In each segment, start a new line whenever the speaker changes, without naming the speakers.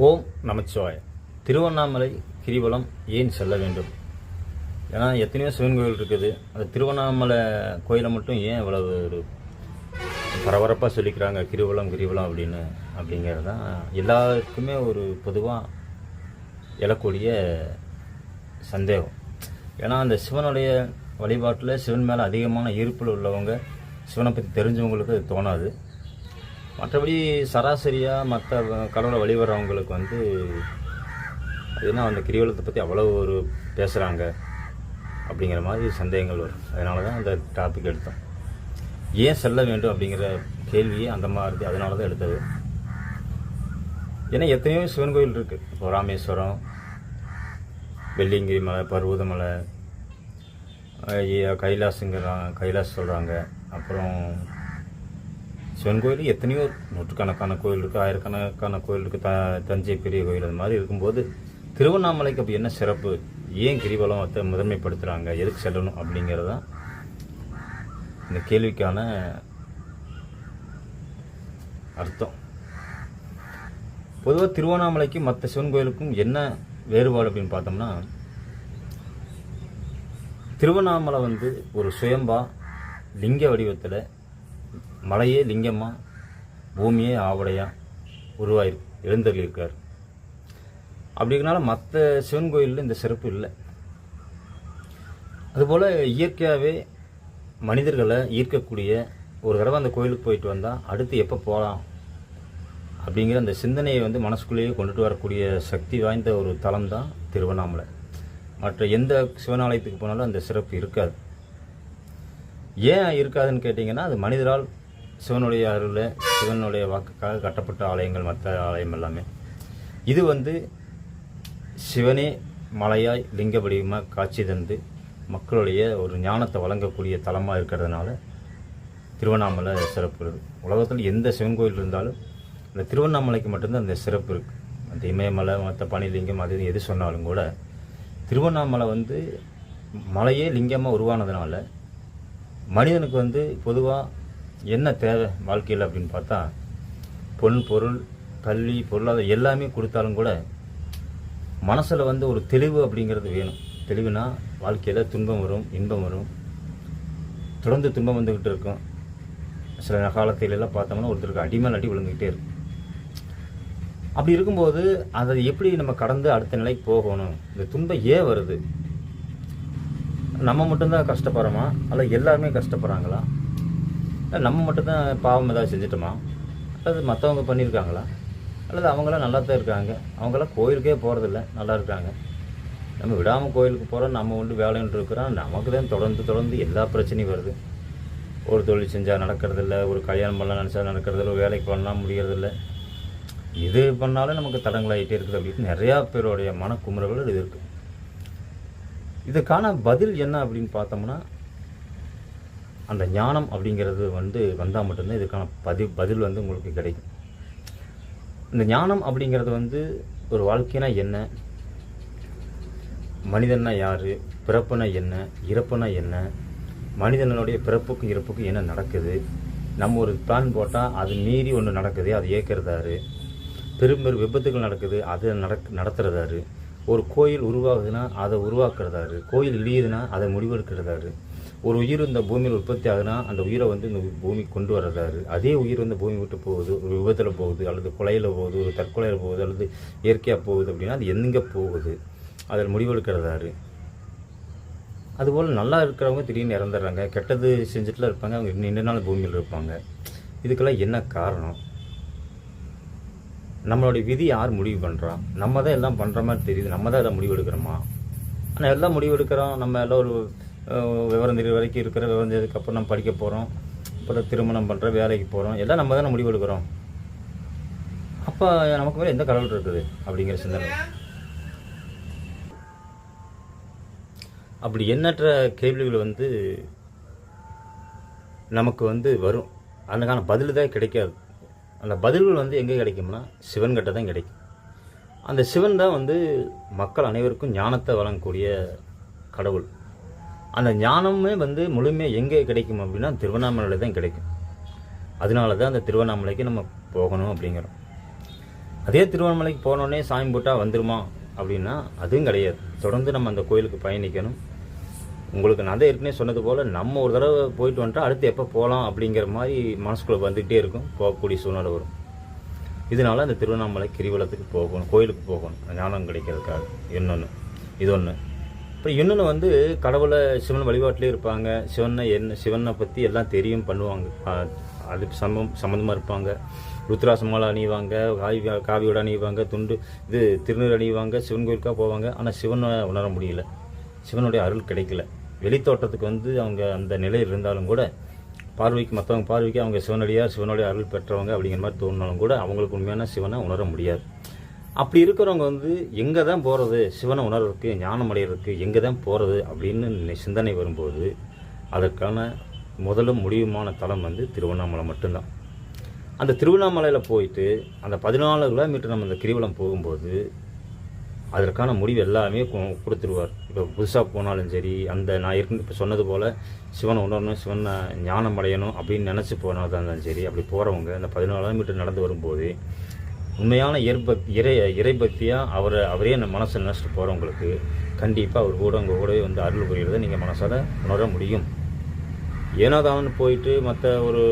ஓம் நமச்சிவாய. திருவண்ணாமலை கிரிவலம் ஏன் செல்ல வேண்டும்? ஏன்னா எத்தனையோ சிவன் கோயில் இருக்குது. அந்த திருவண்ணாமலை கோயிலை மட்டும் ஏன் இவ்வளவு ஒரு பரபரப்பாக சொல்லிக்கிறாங்க கிரிவலம் அப்படிங்கிறது தான் எல்லாருக்குமே ஒரு பொதுவாக எழக்கூடிய சந்தேகம். ஏன்னா அந்த சிவனுடைய வழிபாட்டில் சிவன் மேலே அதிகமான ஈர்ப்பில் உள்ளவங்க, சிவனை பற்றி தெரிஞ்சவங்களுக்கு அது தோணாது. மற்றபடி சராசரியாக மற்ற கடவுளை வழிபடுறவங்களுக்கு அதுனா அந்த கிரிவலத்தை பற்றி அவ்வளோ ஒரு பேசுகிறாங்க அப்படிங்கிற மாதிரி சந்தேகங்கள் வரும். அதனால தான் அந்த டாபிக் எடுத்தோம். ஏன் செல்ல வேண்டும் அப்படிங்கிற கேள்வியே அந்த மாதிரி அதனால தான் எடுத்தது. ஏன்னா எத்தனையோ சிவன் கோயில் இருக்குது. இப்போ ராமேஸ்வரம், வெள்ளியங்கிரி மலை, பர்வதமலை, கைலாஸ் சொல்கிறாங்க. அப்புறம் சிவன் கோயில் எத்தனையோ நூற்றுக்கணக்கான கோயில் இருக்குது, ஆயிரக்கணக்கான கோயில் இருக்குது, தஞ்சை பெரிய கோயில். அது மாதிரி இருக்கும்போது திருவண்ணாமலைக்கு அப்போ என்ன சிறப்பு? ஏன் கிரிவலம் முதன்மைப்படுத்துகிறாங்க? எதுக்கு செல்லணும் அப்படிங்கிறது தான் இந்த கேள்விக்கான அர்த்தம். பொதுவாக திருவண்ணாமலைக்கும் மற்ற சிவன் கோயிலுக்கும் என்ன வேறுபாடு அப்படின்னு பார்த்தோம்னா, திருவண்ணாமலை ஒரு சுயம்பா லிங்க வடிவத்தில் மலையே லிங்கமாக பூமியே ஆவடையாக எழுந்தருளியிருக்கார். அப்படிங்கிறனால மற்ற சிவன் கோயிலில் இந்த சிறப்பு இல்லை. அதுபோல் இயற்கையாகவே மனிதர்களை ஈர்க்கக்கூடிய ஒரு தடவை அந்த கோயிலுக்கு போயிட்டு வந்தால் அடுத்து எப்போ போகலாம் அப்படிங்கிற அந்த சிந்தனையை மனசுக்குள்ளேயே கொண்டுட்டு வரக்கூடிய சக்தி வாய்ந்த ஒரு தலம் தான் திருவண்ணாமலை. மற்ற எந்த சிவனாலயத்துக்கு போனாலும் அந்த சிறப்பு இருக்காது. ஏன் இருக்காதுன்னு கேட்டிங்கன்னா, அது மனிதரால் சிவனுடைய அருளில் சிவனுடைய வாக்குக்காக கட்டப்பட்ட ஆலயங்கள் மற்ற ஆலயம் எல்லாமே. இது சிவனே மலையாய் லிங்க வடிவமாக காட்சி தந்து மக்களுடைய ஒரு ஞானத்தை வழங்கக்கூடிய தலமாக இருக்கிறதுனால திருவண்ணாமலை சிறப்பு இருக்குது. உலகத்தில் எந்த சிவன் கோயில் இருந்தாலும் இந்த திருவண்ணாமலைக்கு மட்டும்தான் அந்த சிறப்பு இருக்குது. அந்த இமயமலை, மற்ற பனிலிங்கம், அது எது சொன்னாலும் கூட திருவண்ணாமலை மலையே லிங்கமாக உருவானதுனால மனிதனுக்கு பொதுவாக என்ன தேவை வாழ்க்கையில் அப்படின்னு பார்த்தா, பொருள், கல்வி, பொருளாதாரம் எல்லாமே கொடுத்தாலும் கூட மனசில் ஒரு தெளிவு அப்படிங்கிறது வேணும். தெளிவுனா வாழ்க்கையில் துன்பம் வரும், இன்பம் வரும், தொடர்ந்து துன்பம் வந்துக்கிட்டு இருக்கும். சில காலத்திலெல்லாம் பார்த்தோம்னா ஒருத்தருக்கு அடிமேல் அடி விழுந்துக்கிட்டே இருக்கும். அப்படி இருக்கும்போது அதை எப்படி நம்ம கடந்து அடுத்த நிலைக்கு போகணும்? இந்த துன்பம் ஏன் வருது? நம்ம மட்டும்தான் கஷ்டப்படுறோமா, அல்ல எல்லாருமே கஷ்டப்படுறாங்களா? நம்ம மட்டும்தான் பாவம் ஏதாவது செஞ்சிட்டோமா, அல்லது மற்றவங்க பண்ணியிருக்காங்களா, அல்லது அவங்களாம் நல்லா தான் இருக்காங்க, அவங்களாம் கோயிலுக்கே போகிறதில்ல, நல்லா இருக்காங்க. நம்ம விடாமல் கோயிலுக்கு போகிறோம், நம்ம வேலைன்னு இருக்கிறோம், நமக்கு தான் தொடர்ந்து எல்லா பிரச்சனையும் வருது. ஒரு தொழில் செஞ்சால் நடக்கிறதில்ல, ஒரு கல்யாணம் பண்ணலாம் நினச்சா நடக்கிறதில்ல, ஒரு வேலைக்கு பண்ணலாம் முடியறதில்ல, இது பண்ணாலும் நமக்கு தடங்களாகிட்டே இருக்குது அப்படின்னு நிறையா பேருடைய மனக்குமுறல்கள் இது இருக்குது. இதுக்கான பதில் என்ன அப்படின்னு பார்த்தோம்னா, அந்த ஞானம் அப்படிங்கிறது வந்தால் மட்டும்தான் இதுக்கான பதில் உங்களுக்கு கிடைக்கும். இந்த ஞானம் அப்படிங்கிறது ஒரு வாழ்க்கைனா என்ன, மனிதன்னா யார், பிறப்புனா என்ன, இறப்புனா என்ன, மனிதனுடைய பிறப்புக்கும் இறப்புக்கும் என்ன நடக்குது, நம்ம ஒரு பிளான் போட்டால் அது மீறி ஒன்று நடக்குது, அது ஏற்கிறதாரு, பெரும் விபத்துகள் நடக்குது, அதை நடத்துகிறதாரு, ஒரு கோயில் உருவாகுதுன்னா அதை உருவாக்குறதாரு, கோயில் இழியுதுன்னா அதை முடிவெடுக்கிறதாரு, ஒரு உயிர் இந்த பூமியில் உற்பத்தி ஆகுதுன்னா அந்த உயிரை இந்த பூமிக்கு கொண்டு வர்றதாரு, அதே உயிர் பூமி விட்டு போகுது, ஒரு விபத்தில் போகுது, அல்லது கொலையில் போகுது, ஒரு தற்கொலையில் போகுது, அல்லது இயற்கையாக போகுது அப்படின்னா அது எங்கே போகுது, அதில் முடிவெடுக்கிறதாரு. அதுபோல் நல்லா இருக்கிறவங்க திடீர்னு இறந்துடுறாங்க, கெட்டது செஞ்சுட்டுலாம் இருப்பாங்க, அவங்க நீண்ட நாள் பூமியில் இருப்பாங்க. இதுக்கெல்லாம் என்ன காரணம்? நம்மளுடைய விதி யார் முடிவு பண்ணுறோம்? நம்ம தான் எல்லாம் பண்ணுற மாதிரி தெரியுது, நம்ம தான் எல்லாம் முடிவெடுக்கிறோமா? ஆனால் எல்லாம் முடிவெடுக்கிறோம். நம்ம எல்லாம் ஒரு விவரம் தெரிய வரைக்கும் இருக்கிற விவரம் தெரிஞ்சதுக்கப்புறம் நம்ம படிக்க போகிறோம், அப்புறம் திருமணம் பண்ணுறோம், வேலைக்கு போகிறோம், எல்லாம் நம்ம தானே முடிவெடுக்கிறோம். அப்போ நமக்கு மேலே எந்த கடவுள் இருக்குது அப்படிங்கிற சிந்தனை. அப்படி எண்ணற்ற கேள்விகள் நமக்கு வரும். அதுக்கான பதில் தான் கிடைக்காது. அந்த பதில்கள் எங்கே கிடைக்கும்னா சிவன்கிட்ட தான் கிடைக்கும். அந்த சிவன் தான் மக்கள் அனைவருக்கும் ஞானத்தை வழங்கக்கூடிய கடவுள். அந்த ஞானமே முழுமையாக எங்கே கிடைக்கும் அப்படின்னா திருவண்ணாமலையில் தான் கிடைக்கும். அதனால தான் அந்த திருவண்ணாமலைக்கு நம்ம போகணும் அப்படிங்கிறோம். அதே திருவண்ணாமலைக்கு போனோடனே சாமி போட்டால் வந்துருமா அப்படின்னா அதுவும் கிடையாது. தொடர்ந்து நம்ம அந்த கோயிலுக்கு பயணிக்கணும். உங்களுக்கு நான் தான் ஏற்கனவே சொன்னது போல் நம்ம ஒரு தடவை போயிட்டு வந்துட்டா அடுத்து எப்போ போகலாம் அப்படிங்கிற மாதிரி மனசுக்குள்ளே வந்துகிட்டே இருக்கும், போகக்கூடிய சூழ்நிலை வரும். இதனால் அந்த திருவண்ணாமலை கிரிவலத்துக்கு போகணும், கோயிலுக்கு போகணும் ஞானம் கிடைக்கிறதுக்காக. இன்னொன்று இது ஒன்று. அப்புறம் இன்னொன்று வந்து கடவுளை சிவன் வழிபாட்டிலே இருப்பாங்க. சிவனை பற்றி எல்லாம் தெரியும், பண்ணுவாங்க, அது சம்மந்தமாக இருப்பாங்க. ருத்ராச மாலை அணிவாங்க, காவியோட அணிவாங்க, திருநீர் அணிவாங்க, சிவன் கோயிலுக்காக போவாங்க. ஆனால் சிவனை உணர முடியல, சிவனுடைய அருள் கிடைக்கல. வெளித்தோட்டத்துக்கு வந்து அவங்க அந்த நிலையில் இருந்தாலும் கூட மற்றவங்க பார்வைக்கு அவங்க சிவனுடைய அருள் பெற்றவங்க அப்படிங்கிற மாதிரி தோணினாலும் கூட அவங்களுக்கு உண்மையான சிவனை உணர முடியாது. அப்படி இருக்கிறவங்க வந்து எங்கே தான் போகிறது, சிவனை உணர்றதுக்கு, ஞானம் அடைகிறதுக்கு எங்கே தான் போகிறது அப்படின்னு சிந்தனை வரும்போது அதற்கான முதலும் முடிவுமான தலம் வந்து திருவண்ணாமலை மட்டும்தான். அந்த திருவண்ணாமலையில் போயிட்டு அந்த 14 கிலோமீட்டர் நம்ம அந்த கிரிவலம் போகும்போது அதற்கான முடிவு எல்லாமே கொடுத்துருவார். இப்போ புதுசாக போனாலும் சரி, நான் இப்போ சொன்னது போல் சிவனை உணரணும், சிவனை ஞானம் அடையணும் அப்படின்னு நினச்சி போனாலும் இருந்தாலும் சரி, அப்படி போகிறவங்க அந்த 14 கிலோமீட்டர் நடந்து வரும்போது உண்மையான இறைபக்தியாக அவரே அந்த மனசை நினச்சிட்டு போகிறவங்களுக்கு கண்டிப்பாக அவர் கூட உங்கள் கூடவே வந்து அருள் புரிகிறத நீங்கள் மனசால் உணர முடியும். ஏனோதான் போயிட்டு மற்ற ஒரு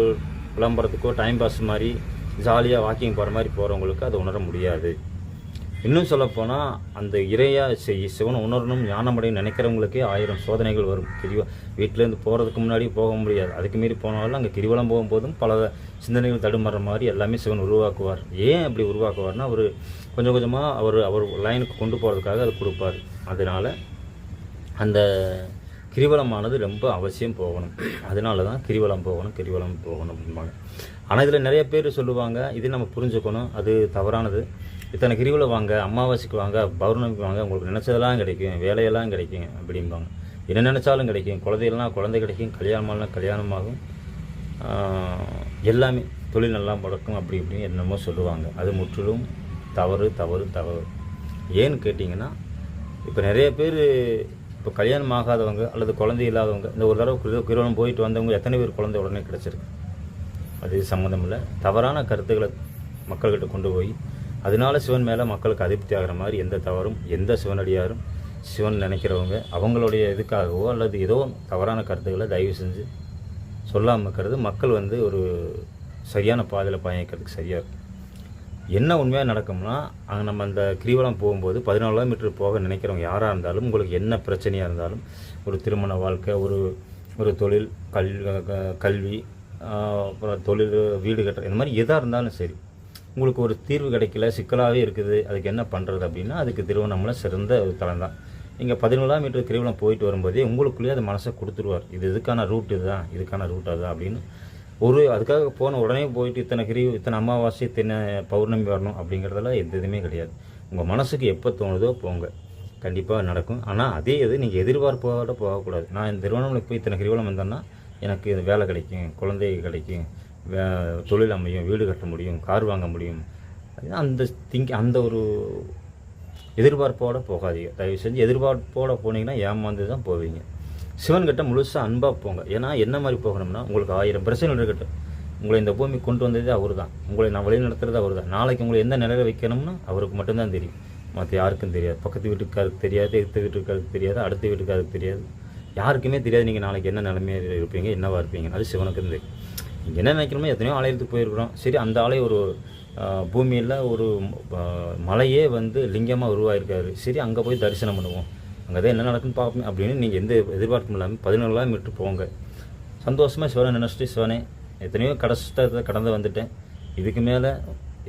விளம்பரத்துக்கோ டைம் பாஸ் மாதிரி ஜாலியாக வாக்கிங் போகிற மாதிரி போகிறவங்களுக்கு அதை உணர முடியாது. இன்னும் சொல்லப்போனால் அந்த சிவனை உணரணும், ஞானமடைய நினைக்கிறவங்களுக்கே 1000 சோதனைகள் வரும். வீட்டிலேருந்து போகிறதுக்கு முன்னாடி போக முடியாது, அதுக்கு மீறி போனாலும் அங்கே கிரிவலம் போகும்போதும் பல சிந்தனைகள் தடுமாறுற மாதிரி எல்லாமே சிவன் உருவாக்குவார். ஏன் அப்படி உருவாக்குவார்னா அவர் கொஞ்சம் கொஞ்சமாக அவர் லைனுக்கு கொண்டு போகிறதுக்காக அது கொடுப்பார். அதனால் அந்த கிரிவலமானது ரொம்ப அவசியம் போகணும். அதனால தான் கிரிவலம் போகணும் அப்படிம்பாங்க. ஆனால் இதில் நிறைய பேர் சொல்லுவாங்க, இது நம்ம புரிஞ்சுக்கணும், அது தவறானது. இத்தனை கிரிவலம் வாங்க, அமாவாசைக்கு வாங்க, பௌர்ணமிக்கு வாங்க, உங்களுக்கு நினச்சதெல்லாம் கிடைக்கும், வேலையெல்லாம் கிடைக்கும் அப்படிம்பாங்க. என்ன நினச்சாலும் கிடைக்கும், குழந்தை கிடைக்கும், கல்யாணமாகலாம் கல்யாணமாகும், எல்லாமே தொழில் நல்லா முடக்கும் அப்படி இப்படின்னு என்னமோ சொல்லுவாங்க. அது முற்றிலும் தவறு. ஏன்னு கேட்டிங்கன்னா இப்போ நிறைய பேர் இப்போ கல்யாணம் ஆகாதவங்க அல்லது குழந்தை இல்லாதவங்க இந்த ஒரு தடவை கிரிவலம் போயிட்டு வந்தவங்க எத்தனை பேர் குழந்தை உடனே கிடச்சிருக்கு. அது சம்மந்தம் இல்லை. தவறான கருத்துக்களை மக்கள்கிட்ட கொண்டு போய் அதனால சிவன் மேலே மக்களுக்கு அதிருப்தி ஆகிற மாதிரி எந்த தவறும் எந்த சிவனடியாரும் சிவன் நினைக்கிறவங்க அவங்களுடைய இதுக்காகவோ அல்லது ஏதோ தவறான கருத்துக்களை தயவு செஞ்சு சொல்லாமல் இருக்கிறது மக்கள் வந்து ஒரு சரியான பாதையில் பயணிக்கிறதுக்கு சரியாக இருக்கும். என்ன உண்மையாக நடக்கும்னா நம்ம அந்த கிரிவலம் போகும்போது 14 கிலோமீட்டர் போக நினைக்கிறவங்க யாராக இருந்தாலும் உங்களுக்கு என்ன பிரச்சனையாக இருந்தாலும் ஒரு திருமண வாழ்க்கை, ஒரு தொழில், கல்வி, அப்புறம் தொழில், வீடு கட்டுற இந்த மாதிரி எதாக இருந்தாலும் சரி, உங்களுக்கு ஒரு தீர்வு கிடைக்கல, சிக்கலாகவே இருக்குது, அதுக்கு என்ன பண்ணுறது அப்படின்னா அதுக்கு திருவண்ணாமலை சிறந்த ஒரு தலம் தான். நீங்கள் 14 கிலோமீட்டர் கிரிவலம் போயிட்டு வரும்போதே உங்களுக்குள்ளேயே அது மனசை கொடுத்துருவார். இதுக்கான ரூட் இதுதான், இதுக்கான ரூட் அதுதான் அப்படின்னு. அதுக்காக போன உடனே போயிட்டு இத்தனை அமாவாசை, இத்தனை பௌர்ணமி வரணும் அப்படிங்கிறதெல்லாம் எந்த இதுவுமே கிடையாது. உங்கள் மனசுக்கு எப்போ தோணுதோ போங்க, கண்டிப்பாக நடக்கும். ஆனால் அதே நீங்கள் எதிர்பார்ப்போட போகக்கூடாது. நான் இந்த திருவண்ணாமலைக்கு போய் இத்தனை கிரிவலம் வந்தேன்னா எனக்கு வேலை கிடைக்கும், குழந்தை கிடைக்கும், தொழில் அமையும், வீடு கட்ட முடியும், கார் வாங்க முடியும், அந்த ஒரு எதிர்பார்ப்போடு போகாதீங்க. தயவு செஞ்சு எதிர்பார்ப்போடு போனீங்கன்னா ஏமாந்து தான் போவீங்க. சிவன்கிட்ட முழுசாக அன்பாக போங்க. ஏன்னா என்ன மாதிரி போகணும்னா உங்களுக்கு 1000 பிரச்சனைகள் இருக்கட்டும், உங்களை இந்த பூமி கொண்டு வந்ததே அவர் தான், உங்களை நான் வழி நடத்துறது அவர் தான். நாளைக்கு உங்களை எந்த நிலையில் வைக்கணும்னு அவருக்கு மட்டும்தான் தெரியும், மற்ற யாருக்கும் தெரியாது. பக்கத்து வீட்டுக்காருக்கு தெரியாது, எதிர்த்த வீட்டுக்காருக்கு தெரியாது, அடுத்த வீட்டுக்காருக்கு தெரியாது, யாருக்குமே தெரியாது நீங்கள் நாளைக்கு என்ன நிலைமையாக இருப்பீங்க, என்னவாக இருப்பீங்க. அது சிவனுக்கு தெரியும். நீங்கள் என்ன நினைக்கணுமோ எத்தனையோ ஆலயத்துக்கு போயிருக்கிறோம். சரி, அந்த ஆலயம் ஒரு பூமியில் ஒரு மலையே வந்து லிங்கமாக உருவாயிருக்காரு, சரி அங்கே போய் தரிசனம் பண்ணுவோம், அங்கே தான் என்ன நடக்குன்னு பார்ப்போம் அப்படின்னு நீங்கள் எந்த எதிர்பார்ப்பும் இல்லாமல் 14 கிலோமீட்டர் போங்க. சந்தோஷமாக சிவனை நினச்சிட்டு, சிவனே எத்தனையோ கஷ்டத்தை கடந்து வந்துட்டேன், இதுக்கு மேலே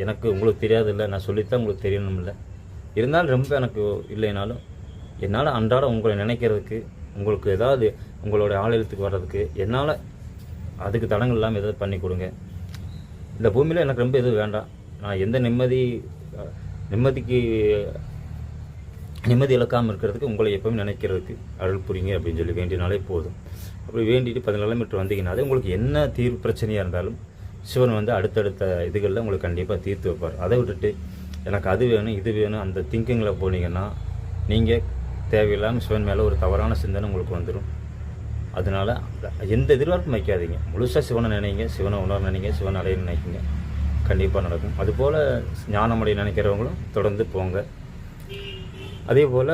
எனக்கு உங்களுக்கு தெரியாது, நான் சொல்லித்தான் உங்களுக்கு தெரியணும் இல்லை, இருந்தாலும் ரொம்ப எனக்கு இல்லைனாலும் என்னால் அன்றாட உங்களை நினைக்கிறதுக்கு, உங்களுக்கு ஏதாவது உங்களுடைய ஆலயத்துக்கு வர்றதுக்கு என்னால் அதுக்கு தடங்கள் இல்லாமல் எதாவது பண்ணி கொடுங்க. இந்த பூமியில் எனக்கு ரொம்ப எதுவும் வேண்டாம், நான் எந்த நிம்மதி இழக்காமல் இருக்கிறதுக்கு உங்களை எப்பவும் நினைக்கிறதுக்கு அருள் புரியுங்க அப்படின்னு சொல்லி வேண்டினாலே போதும். அப்படி வேண்டிட்டு 14 கிலோமீட்டர் வந்தீங்கன்னாலே உங்களுக்கு என்ன தீர்வு பிரச்சனையாக இருந்தாலும் சிவன் வந்து அடுத்தடுத்த இதுகளில் உங்களுக்கு கண்டிப்பாக தீர்த்து வைப்பார். அதை விட்டுட்டு எனக்கு அது வேணும் இது வேணும் அந்த திங்கிங்கில் போனீங்கன்னா நீங்கள் தேவையில்லாமல் சிவன் மேலே ஒரு தவறான சிந்தனை உங்களுக்கு வந்துடும். அதனால் எந்த எதிர்பார்ப்பும் வைக்காதீங்க. முழுசாக சிவனை நினைங்க, சிவனை உணர நினைங்க, சிவன் அடைய நினைக்கிங்க. கண்டிப்பாக நடக்கும். அதுபோல் ஞானமடைய நினைக்கிறவங்களும் தொடர்ந்து போங்க. அதே போல்